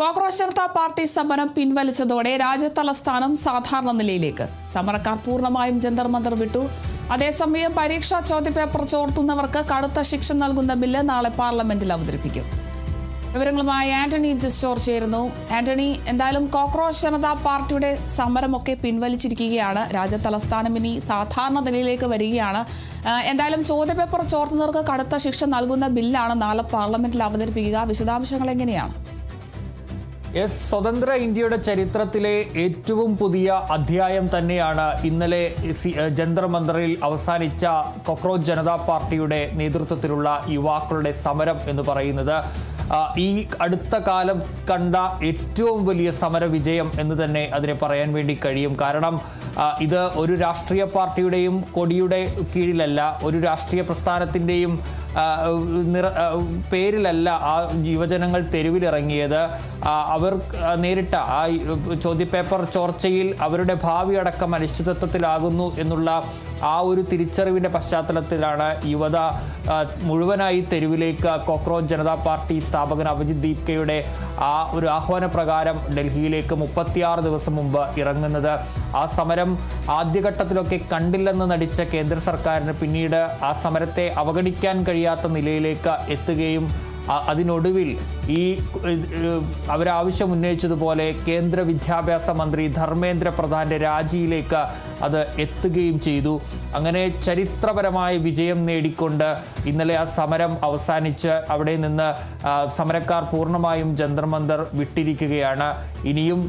Cockroach Janata party സമരം പിൻവലിച്ചതോടെ രാജ്യതലസ്ഥാനം സാധാരണ നിലയിലേക്ക്. സമരക്കാർ പൂർണ്ണമായും ജന്തർ മന്ദർ വിട്ടു. അതേസമയം പരീക്ഷാ ചോദ്യപേപ്പർ ചോർത്തുന്നവർക്ക് കടുത്ത ശിക്ഷ നൽകുന്ന ബില്ല് നാളെ പാർലമെന്റിൽ അവതരിപ്പിക്കും. വിവരങ്ങളുമായി ആന്റണി ജിസ്റ്റോർ ചേരുന്നു. ആന്റണി, എന്തായാലും കോക്രോച്ച് ജനതാ പാർട്ടിയുടെ സമരമൊക്കെ പിൻവലിച്ചിരിക്കുകയാണ്. രാജ്യതലസ്ഥാനം ഇനി സാധാരണ നിലയിലേക്ക് വരികയാണ്. എന്തായാലും ചോദ്യപേപ്പർ ചോർത്തുന്നവർക്ക് കടുത്ത ശിക്ഷ നൽകുന്ന ബില്ലാണ് നാളെ പാർലമെന്റിൽ അവതരിപ്പിക്കുക. വിശദാംശങ്ങൾ എങ്ങനെയാണ്? സ്വതന്ത്ര ഇന്ത്യയുടെ ചരിത്രത്തിലെ ഏറ്റവും പുതിയ അധ്യായം തന്നെയാണ് ഇന്നലെ ജന്തർ മന്ദറിൽ അവസാനിച്ച കോക്രോച്ച് ജനതാ പാർട്ടിയുടെ നേതൃത്വത്തിലുള്ള യുവാക്കളുടെ സമരം എന്ന് പറയുന്നത്. ഈ അടുത്ത കാലം കണ്ട ഏറ്റവും വലിയ സമര വിജയം എന്ന് തന്നെ അതിനെ പറയാൻ വേണ്ടി കഴിയും. കാരണം ഇത് ഒരു രാഷ്ട്രീയ പാർട്ടിയുടെയും കൊടിയുടെ കീഴിലല്ല, ഒരു രാഷ്ട്രീയ പ്രസ്ഥാനത്തിൻ്റെയും പേരിലല്ല ആ യുവജനങ്ങൾ തെരുവിലിറങ്ങിയത്. അവർ നേരിട്ട ആ ചോദ്യപേപ്പർ ചോർച്ചയിൽ അവരുടെ ഭാവി അടക്കം അനിശ്ചിതത്വത്തിലാകുന്നു എന്നുള്ള ആ ഒരു തിരിച്ചറിവിൻ്റെ പശ്ചാത്തലത്തിലാണ് യുവത മുഴുവനായി തെരുവിലേക്ക് കോക്രോച്ച് ജനതാ പാർട്ടി സ്ഥാപകൻ അഭിജിത് ദീപ്കയുടെ ആ ഒരു ആഹ്വാന പ്രകാരം ഡൽഹിയിലേക്ക് 36 ദിവസം മുമ്പ് ഇറങ്ങുന്നത്. ആ സമരം ആദ്യഘട്ടത്തിലൊക്കെ കണ്ടില്ലെന്ന് നടിച്ച കേന്ദ്ര സർക്കാരിന് പിന്നീട് ആ സമരത്തെ അവഗണിക്കാൻ കഴിയാത്ത നിലയിലേക്ക് എത്തുകയും അതിനൊടുവിൽ ഈ അവരാവശ്യം ഉന്നയിച്ചതുപോലെ കേന്ദ്ര വിദ്യാഭ്യാസ മന്ത്രി ധർമ്മേന്ദ്ര പ്രധാന്റെ രാജിയിലേക്ക് അത് എത്തുകയും ചെയ്തു. അങ്ങനെ ചരിത്രപരമായ വിജയം നേടിക്കൊണ്ട് ഇന്നലെ ആ സമരം അവസാനിച്ച് അവിടെ നിന്ന് സമരക്കാർ പൂർണ്ണമായും ജന്തർ മന്ദർ വിട്ടിരിക്കുകയാണ്. ഇനിയും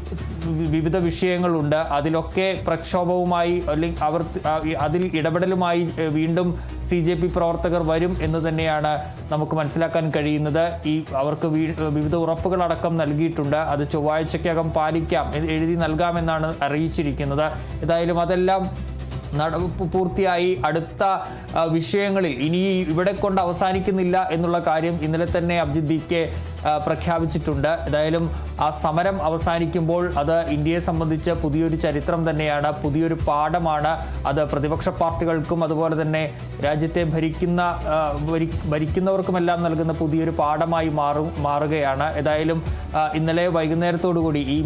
വിവിധ വിഷയങ്ങളുണ്ട്. അതിലൊക്കെ പ്രക്ഷോഭവുമായി അല്ലെങ്കിൽ അവർ അതിൽ ഇടപെടലുമായി വീണ്ടും CJP പ്രവർത്തകർ വരും എന്ന് തന്നെയാണ് നമുക്ക് മനസ്സിലാക്കാൻ കഴിയുന്നത്. അവർക്ക് വിവിധ ഉറപ്പുകളടക്കം നൽകിയിട്ടുണ്ട്. അത് ചൊവ്വാഴ്ചയ്ക്കകം പാലിക്കാം, എഴുതി നൽകാമെന്നാണ് അറിയിച്ചിരിക്കുന്നത്. ഏതായാലും അതെല്ലാം പൂർത്തിയായി അടുത്ത വിഷയങ്ങളിൽ ഇനി ഇവിടെ കൊണ്ട് അവസാനിക്കുന്നില്ല എന്നുള്ള കാര്യം ഇന്നലെ തന്നെ അഭിജിത് ദീപ്കെ പ്രഖ്യാപിച്ചിട്ടുണ്ട്. ഏതായാലും ആ സമരം അവസാനിക്കുമ്പോൾ അത് ഇന്ത്യയെ സംബന്ധിച്ച് പുതിയൊരു ചരിത്രം തന്നെയാണ്, പുതിയൊരു പാഠമാണ്. അത് പ്രതിപക്ഷ പാർട്ടികൾക്കും അതുപോലെ തന്നെ രാജ്യത്തെ ഭരിക്കുന്നവർക്കുമെല്ലാം നൽകുന്ന പുതിയൊരു പാഠമായി മാറുകയാണ്. ഏതായാലും ഇന്നലെ വൈകുന്നേരത്തോടുകൂടി ഈ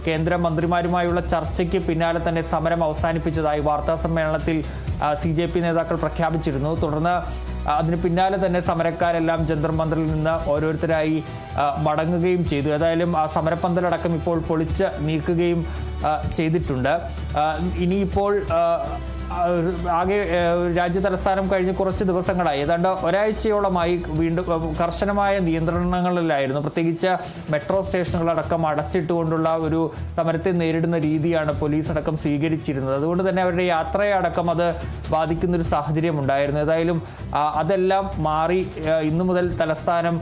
കേന്ദ്ര മന്ത്രിമാരുമായുള്ള ചർച്ചയ്ക്ക് പിന്നാലെ തന്നെ സമരം അവസാനിപ്പിച്ചതായി വാർത്താ സമ്മേളനത്തിൽ CJP നേതാക്കൾ പ്രഖ്യാപിച്ചിരുന്നു. തുടർന്ന് അതിന് പിന്നാലെ തന്നെ സമരക്കാരെല്ലാം ജന്തർ മന്ദറിൽ നിന്ന് ഓരോരുത്തരായി മടങ്ങുകയും ചെയ്തു. ഏതായാലും ആ സമരപ്പന്തലടക്കം ഇപ്പോൾ പൊളിച്ച് നീക്കുകയും ചെയ്തിട്ടുണ്ട്. ഇനിയിപ്പോൾ ആകെ രാജ്യതലസ്ഥാനം കഴിഞ്ഞ് കുറച്ച് ദിവസങ്ങളായി, ഏതാണ്ട് ഒരാഴ്ചയോളമായി വീണ്ടും കർശനമായ നിയന്ത്രണങ്ങളിലായിരുന്നു. പ്രത്യേകിച്ച് മെട്രോ സ്റ്റേഷനുകളടക്കം അടച്ചിട്ടുകൊണ്ടുള്ള ഒരു സമരത്തെ നേരിടുന്ന രീതിയാണ് പോലീസ് അടക്കം സ്വീകരിച്ചിരുന്നത്. അതുകൊണ്ട് തന്നെ അവരുടെ യാത്രയെ അടക്കം അത് ബാധിക്കുന്നൊരു സാഹചര്യം ഉണ്ടായിരുന്നു. ഏതായാലും അതെല്ലാം മാറി ഇന്നു മുതൽ തലസ്ഥാനം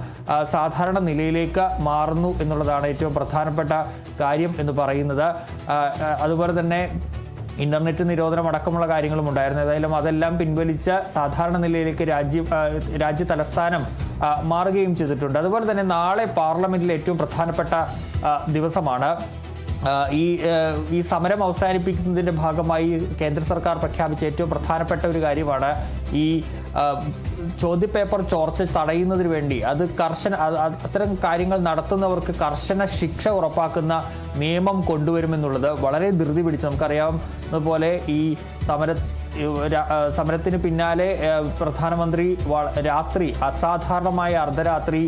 സാധാരണ നിലയിലേക്ക് മാറുന്നു എന്നുള്ളതാണ് ഏറ്റവും പ്രധാനപ്പെട്ട കാര്യം എന്ന് പറയുന്നത്. അതുപോലെ തന്നെ ഇന്റർനെറ്റ് നിരോധനം അടക്കമുള്ള കാര്യങ്ങളും ഉണ്ടായിരുന്നു. ഏതായാലും അതെല്ലാം പിൻവലിച്ച് സാധാരണ നിലയിലേക്ക് രാജ്യ തലസ്ഥാനം മാറുകയും ചെയ്തിട്ടുണ്ട്. അതുപോലെ തന്നെ നാളെ പാർലമെന്റിലെ ഏറ്റവും പ്രധാനപ്പെട്ട ദിവസമാണ്. ഈ സമരം അവസാനിപ്പിക്കുന്നതിൻ്റെ ഭാഗമായി കേന്ദ്ര സർക്കാർ പ്രഖ്യാപിച്ച ഏറ്റവും പ്രധാനപ്പെട്ട ഒരു കാര്യമാണ് ഈ ചോദ്യപേപ്പർ ചോർച്ച തടയുന്നതിന് വേണ്ടി അത്തരം കാര്യങ്ങൾ നടത്തുന്നവർക്ക് കർശന ശിക്ഷ ഉറപ്പാക്കുന്ന നിയമം കൊണ്ടുവരുമെന്നുള്ളത്. വളരെ ധൃതി പിടിച്ച് നമുക്കറിയാവുന്ന പോലെ ഈ സമരത്തിന് പിന്നാലെ പ്രധാനമന്ത്രി രാത്രി അസാധാരണമായ അർദ്ധരാത്രി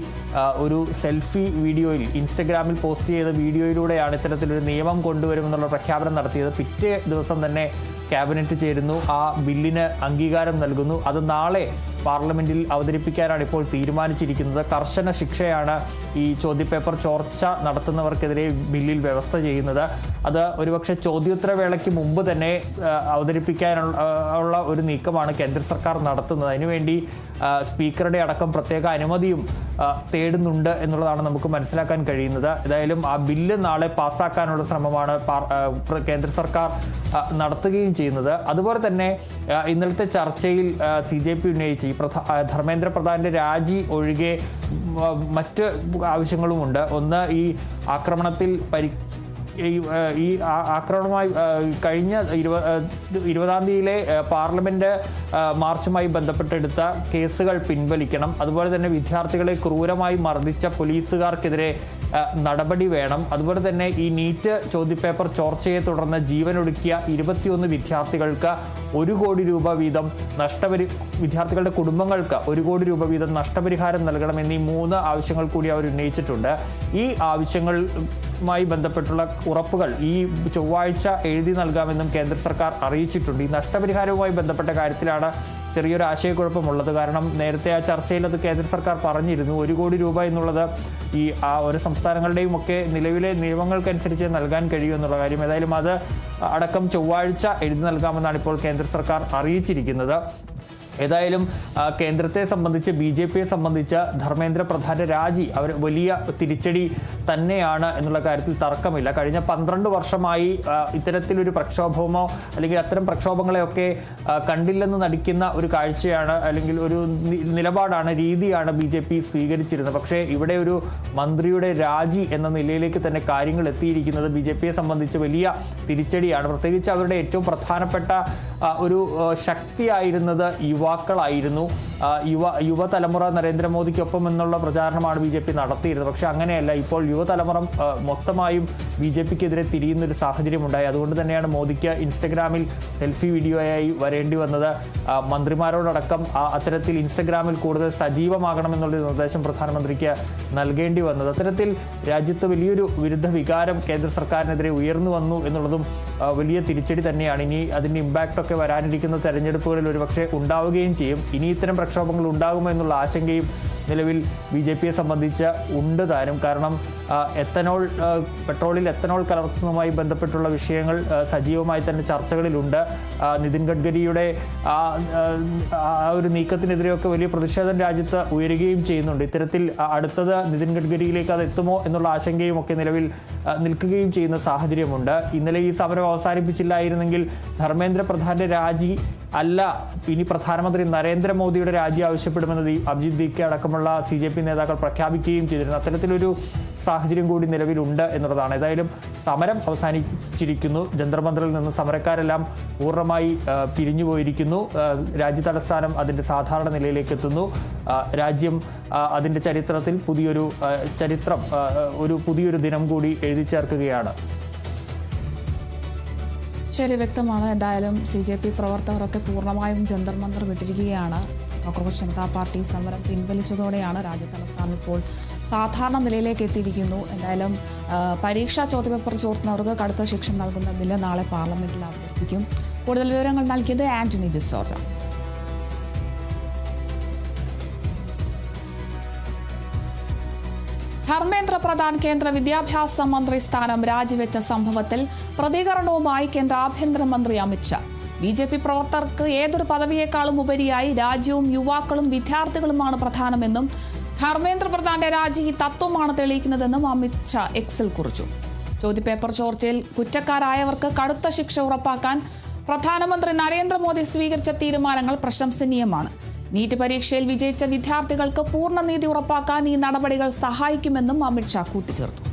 ഒരു സെൽഫി വീഡിയോയിൽ ഇൻസ്റ്റഗ്രാമിൽ പോസ്റ്റ് ചെയ്ത വീഡിയോയിലൂടെയാണ് ഇത്തരത്തിലൊരു നിയമം കൊണ്ടുവരുമെന്നുള്ള പ്രഖ്യാപനം നടത്തിയത്. പിറ്റേ ദിവസം തന്നെ ക്യാബിനറ്റ് ചേരുന്നു, ആ ബില്ലിന് അംഗീകാരം നൽകുന്നു. അത് നാളെ പാർലമെന്റിൽ അവതരിപ്പിക്കാനാണ് ഇപ്പോൾ തീരുമാനിച്ചിരിക്കുന്നത്. കർശന ശിക്ഷയാണ് ഈ ചോദ്യപേപ്പർ ചോർച്ച നടത്തുന്നവർക്കെതിരെ ബില്ലിൽ വ്യവസ്ഥ ചെയ്യുന്നത്. അത് ഒരുപക്ഷെ ചോദ്യോത്തരവേളയ്ക്ക് മുമ്പ് തന്നെ അവതരിപ്പിക്കാനുള്ള ഒരു നീക്കമാണ് കേന്ദ്ര സർക്കാർ നടത്തുന്നത്. അതിനുവേണ്ടി സ്പീക്കറുടെ അടക്കം പ്രത്യേക അനുമതിയും തേടുന്നുണ്ട് എന്നുള്ളതാണ് നമുക്ക് മനസ്സിലാക്കാൻ കഴിയുന്നത്. ഏതായാലും ആ ബില്ല് നാളെ പാസ്സാക്കാനുള്ള ശ്രമമാണ് കേന്ദ്ര സർക്കാർ നടത്തുകയും ചെയ്യുന്നത്. അതുപോലെ തന്നെ ഇന്നലത്തെ ചർച്ചയിൽ CJP ഉന്നയിച്ച് ധർമ്മേന്ദ്ര പ്രധാന്റെ രാജി ഒഴികെ മറ്റ് ആവശ്യങ്ങളുമുണ്ട്. ഒന്ന്, ഈ ആക്രമണത്തിൽ ഈ ആക്രമണവുമായി കഴിഞ്ഞ 20-ാം തീയതിയിലെ പാർലമെന്റ് മാർച്ചുമായി ബന്ധപ്പെട്ടെടുത്ത കേസുകൾ പിൻവലിക്കണം. അതുപോലെ തന്നെ വിദ്യാർത്ഥികളെ ക്രൂരമായി മർദ്ദിച്ച പോലീസുകാർക്കെതിരെ നടപടി വേണം. അതുപോലെ തന്നെ ഈ നീറ്റ് ചോദ്യപേപ്പർ ചോർച്ചയെ തുടർന്ന് ജീവനൊടുക്കിയ 21 വിദ്യാർത്ഥികൾക്ക് 1 കോടി രൂപ വീതം വിദ്യാർത്ഥികളുടെ കുടുംബങ്ങൾക്ക് 1 കോടി രൂപ വീതം നഷ്ടപരിഹാരം നൽകണം എന്നീ 3 ആവശ്യങ്ങൾ കൂടി അവർ ഉന്നയിച്ചിട്ടുണ്ട്. ഈ ആവശ്യങ്ങളുമായി ബന്ധപ്പെട്ടുള്ള ഉറപ്പുകൾ ഈ ചൊവ്വാഴ്ച എഴുതി നൽകാമെന്നും കേന്ദ്ര സർക്കാർ അറിയിച്ചിട്ടുണ്ട്. ഈ നഷ്ടപരിഹാരവുമായി ബന്ധപ്പെട്ട കാര്യത്തിലാണ് ചെറിയൊരു ആശയക്കുഴപ്പമുള്ളത്. കാരണം നേരത്തെ ആ ചർച്ചയിൽ അത് കേന്ദ്ര സർക്കാർ പറഞ്ഞിരുന്നു 1 കോടി രൂപ എന്നുള്ളത് ഈ ഓരോ സംസ്ഥാനങ്ങളുടെയും ഒക്കെ നിലവിലെ നിയമങ്ങൾക്കനുസരിച്ച് നൽകാൻ കഴിയൂ എന്നുള്ള കാര്യം. ഏതായാലും അത് അടക്കം ചൊവ്വാഴ്ച എഴുതി നൽകാമെന്നാണ് ഇപ്പോൾ കേന്ദ്ര സർക്കാർ അറിയിച്ചിരിക്കുന്നത്. ഏതായാലും കേന്ദ്രത്തെ സംബന്ധിച്ച് BJPയെ സംബന്ധിച്ച് ധർമ്മേന്ദ്ര പ്രധാന്റെ രാജി അവർ വലിയ തിരിച്ചടി തന്നെയാണ് എന്നുള്ള കാര്യത്തിൽ തർക്കമില്ല. കഴിഞ്ഞ 12 വർഷമായി ഇത്തരത്തിലൊരു പ്രക്ഷോഭമോ അല്ലെങ്കിൽ അത്തരം പ്രക്ഷോഭങ്ങളെയൊക്കെ കണ്ടില്ലെന്ന് നടിക്കുന്ന ഒരു കാഴ്ചയാണ് അല്ലെങ്കിൽ ഒരു നിലപാടാണ് രീതിയാണ് BJP സ്വീകരിച്ചിരുന്നത്. പക്ഷേ ഇവിടെ ഒരു മന്ത്രിയുടെ രാജി എന്ന നിലയിലേക്ക് തന്നെ കാര്യങ്ങൾ എത്തിയിരിക്കുന്നത് BJPയെ സംബന്ധിച്ച് വലിയ തിരിച്ചടിയാണ്. പ്രത്യേകിച്ച് അവരുടെ ഏറ്റവും പ്രധാനപ്പെട്ട ഒരു ശക്തിയായിരുന്നത് യുവാക്കളായിരുന്നു. യുവതലമുറ നരേന്ദ്രമോദിക്കൊപ്പം എന്നുള്ള പ്രചാരണമാണ് BJP നടത്തിയിരുന്നത്. പക്ഷെ അങ്ങനെയല്ല, ഇപ്പോൾ യുവതലമുറ മൊത്തമായും BJPക്കെതിരെ തിരിയുന്നൊരു സാഹചര്യമുണ്ടായി. അതുകൊണ്ട് തന്നെയാണ് മോദിക്ക് ഇൻസ്റ്റഗ്രാമിൽ സെൽഫി വീഡിയോയായി വരേണ്ടി വന്നത്. മന്ത്രിമാരോടടക്കം അത്തരത്തിൽ ഇൻസ്റ്റഗ്രാമിൽ കൂടുതൽ സജീവമാകണമെന്നുള്ളൊരു നിർദ്ദേശം പ്രധാനമന്ത്രിക്ക് നൽകേണ്ടി വന്നത്. അത്തരത്തിൽ രാജ്യത്ത് വലിയൊരു വിരുദ്ധ വികാരം കേന്ദ്ര സർക്കാരിനെതിരെ ഉയർന്നു വന്നു എന്നുള്ളതും വലിയ തിരിച്ചടി തന്നെയാണ്. ഇനി അതിൻ്റെ ഇമ്പാക്റ്റൊക്കെ വരാനിരിക്കുന്ന തെരഞ്ഞെടുപ്പുകളിൽ ഒരുപക്ഷെ ഉണ്ടാവുകയും ചെയ്യും. ഇനി ഇത്തരം പ്രക്ഷോഭങ്ങൾ ഉണ്ടാകുമോ എന്നുള്ള ആശങ്കയും നിലവിൽ BJPയെ സംബന്ധിച്ച് ഉണ്ട് താനും. കാരണം പെട്രോളിൽ എത്തനോൾ കലർത്തുന്നതുമായി ബന്ധപ്പെട്ടുള്ള വിഷയങ്ങൾ സജീവമായി തന്നെ ചർച്ചകളിലുണ്ട്. നിതിൻ ഗഡ്കരിയുടെ ഒരു നീക്കത്തിനെതിരെയൊക്കെ വലിയ പ്രതിഷേധം രാജ്യത്ത് ഉയരുകയും ചെയ്യുന്നുണ്ട്. ഇത്തരത്തിൽ അടുത്തത് നിതിൻ ഗഡ്കരിയിലേക്ക് അത് എത്തുമോ എന്നുള്ള ആശങ്കയും ഒക്കെ നിലവിൽ നിൽക്കുകയും ചെയ്യുന്ന സാഹചര്യമുണ്ട്. ഇന്നലെ ഈ സമരം അവസാനിപ്പിച്ചില്ലായിരുന്നെങ്കിൽ ധർമ്മേന്ദ്ര പ്രധാന്റെ രാജി അല്ല, ഇനി പ്രധാനമന്ത്രി നരേന്ദ്രമോദിയുടെ രാജി ആവശ്യപ്പെടുമെന്ന് അഭിജിത് ദീക്കെ അടക്കമുള്ള CJP നേതാക്കൾ പ്രഖ്യാപിക്കുകയും ചെയ്തിരുന്നു. അത്തരത്തിലൊരു സാഹചര്യം കൂടി നിലവിലുണ്ട് എന്നുള്ളതാണ്. ഏതായാലും സമരം അവസാനിച്ചിരിക്കുന്നു. ജന്തർ മന്ദറിൽ നിന്ന് സമരക്കാരെല്ലാം പൂർണ്ണമായി പിരിഞ്ഞുപോയിരിക്കുന്നു. രാജ്യതലസ്ഥാനം അതിൻ്റെ സാധാരണ നിലയിലേക്ക് എത്തുന്നു. രാജ്യം അതിൻ്റെ ചരിത്രത്തിൽ പുതിയൊരു ദിനം കൂടി എഴുതി ചേർക്കുകയാണ്. ശരി, വ്യക്തമാണ്. എന്തായാലും CJP പ്രവർത്തകരൊക്കെ പൂർണ്ണമായും ജന്തർ മന്ദർ വിട്ടിരിക്കുകയാണ്. കോൺഗ്രസ് ജനതാ പാർട്ടി സമരം പിൻവലിച്ചതോടെയാണ് രാജ്യതലസ്ഥാനം ഇപ്പോൾ സാധാരണ നിലയിലേക്ക് എത്തിയിരിക്കുന്നു. എന്തായാലും പരീക്ഷാ ചോദ്യപേപ്പർ ചോർത്തുന്നവർക്ക് കടുത്ത ശിക്ഷ നൽകുന്ന ബില്ല് നാളെ പാർലമെന്റിൽ അവതരിപ്പിക്കും. കൂടുതൽ വിവരങ്ങൾ നൽകിയത് ആന്റണി ജിസ്റ്റോർജ. ധർമ്മേന്ദ്ര പ്രധാൻ കേന്ദ്ര വിദ്യാഭ്യാസ മന്ത്രി സ്ഥാനം രാജിവെച്ച സംഭവത്തിൽ പ്രതികരണവുമായി കേന്ദ്ര ആഭ്യന്തരമന്ത്രി അമിത്ഷാ. BJP പ്രവർത്തകർക്ക് ഏതൊരു പദവിയേക്കാളും ഉപരിയായി രാജ്യവും യുവാക്കളും വിദ്യാർത്ഥികളുമാണ് പ്രധാനമെന്നും ധർമ്മേന്ദ്ര പ്രധാന്റെ രാജി ഈ തത്വമാണ് തെളിയിക്കുന്നതെന്നും അമിത്ഷാ എക്സിൽ കുറിച്ചു. ചോദ്യപേപ്പർ ചോർച്ചയിൽ കുറ്റക്കാരായവർക്ക് കടുത്ത ശിക്ഷ ഉറപ്പാക്കാൻ പ്രധാനമന്ത്രി നരേന്ദ്രമോദി സ്വീകരിച്ച തീരുമാനങ്ങൾ പ്രശംസനീയമാണ്. നീറ്റ് പരീക്ഷയിൽ വിജയിച്ച വിദ്യാർത്ഥികൾക്ക് പൂർണ്ണ നീതി ഉറപ്പാക്കാൻ ഈ നടപടികൾ സഹായിക്കുമെന്നും അമിത്ഷാ കൂട്ടിച്ചേർത്തു.